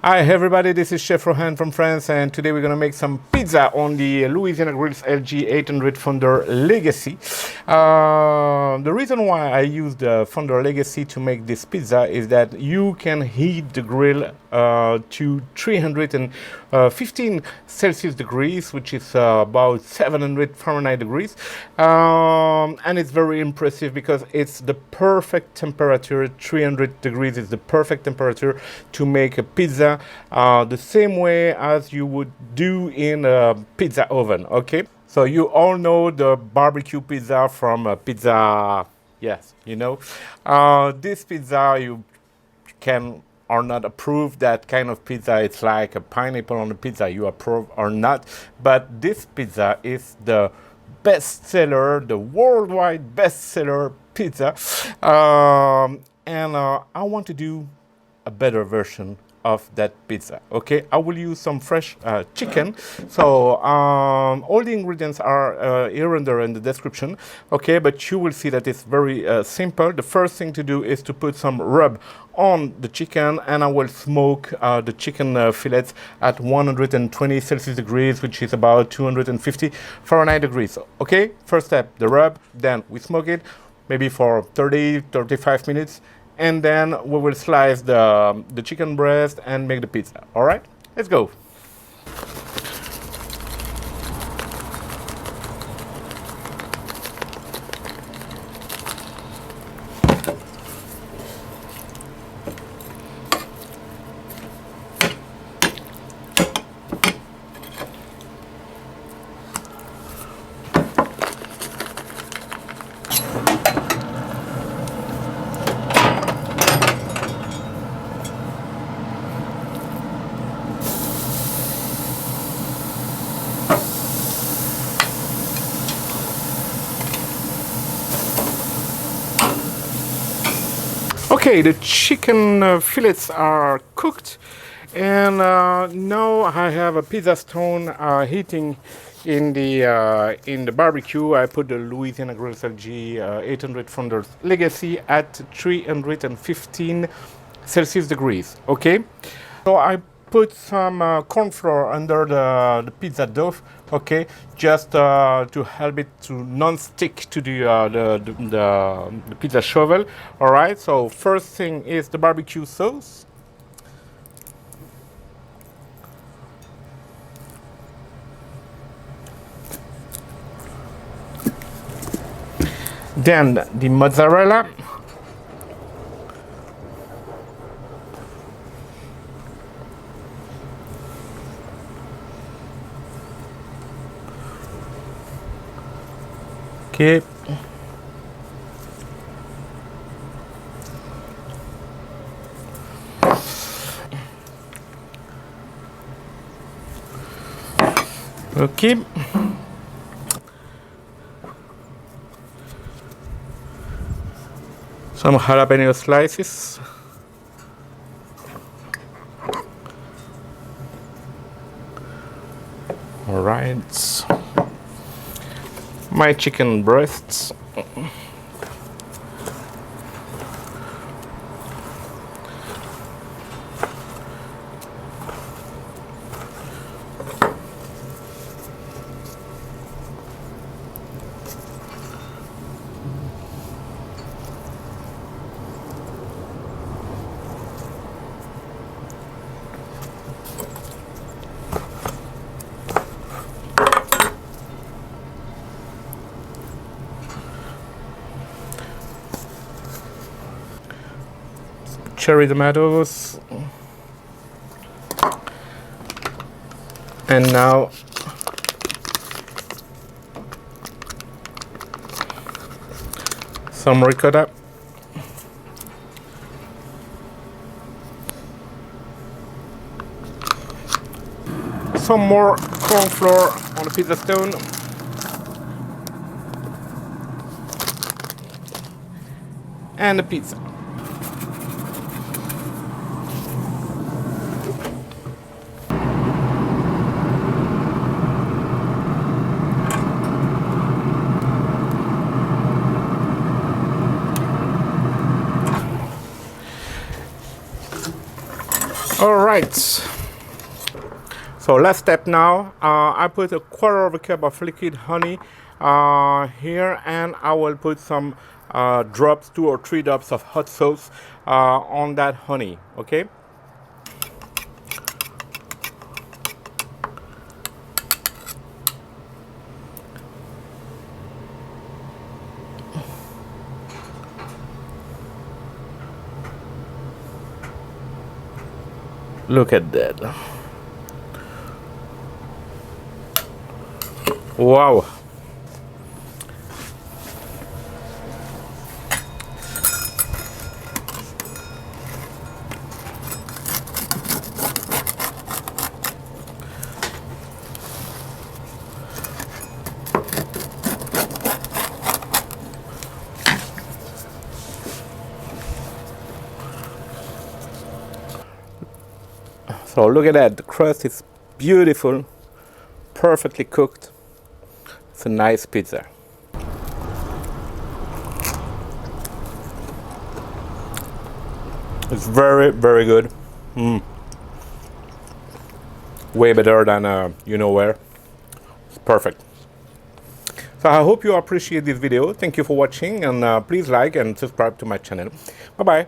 Hi everybody, this is Chef Rohan from France, and today we're gonna make some pizza on the Louisiana Grills LG800 Founder Legacy. The reason why I used the Founder Legacy to make this pizza is that you can heat the grill to 315 Celsius degrees, which is about 700 Fahrenheit degrees, and it's very impressive because it's the perfect temperature. 300 degrees is the perfect temperature to make a pizza the same way as you would do in a pizza oven. Okay, so you all know the barbecue pizza from Pizza. Yes, you know, this pizza you can or not approve that kind of pizza. It's like a pineapple on a pizza, you approve or not. But this pizza is the bestseller, the worldwide bestseller pizza. And I want to do a better version of that pizza. Okay, I will use some fresh chicken. So all the ingredients are here and there in the description. Okay, but you will see that it's very simple. The first thing to do is to put some rub on the chicken, and I will smoke the chicken fillets at 120 Celsius degrees, which is about 250 Fahrenheit degrees. Okay, first step, the rub, then we smoke it maybe for 30-35 minutes, and then we will slice the chicken breast and make the pizza. All right, let's go. Okay, the chicken fillets are cooked, and now I have a pizza stone heating in the barbecue. I put the Louisiana Grills LG800 Founders Legacy at 315 Celsius degrees. Okay, so I put some corn flour under the pizza dough. Okay, just to help it to non-stick to the pizza shovel. All right, so first thing is the barbecue sauce. Then the mozzarella. Okay. Okay. Some jalapeno slices. All right. My chicken breasts. Cherry tomatoes, and now some ricotta, some more corn flour on the pizza stone, and the pizza. All right. So last step now, I put a quarter of a cup of liquid honey here, and I will put some drops, 2 or 3 drops of hot sauce on that honey, okay? Look at that. Wow. So look at that, the crust is beautiful, perfectly cooked. It's a nice pizza. It's very, very good. Way better than you know where. It's perfect. So I hope you appreciate this video. Thank you for watching, and please like and subscribe to my channel. Bye bye.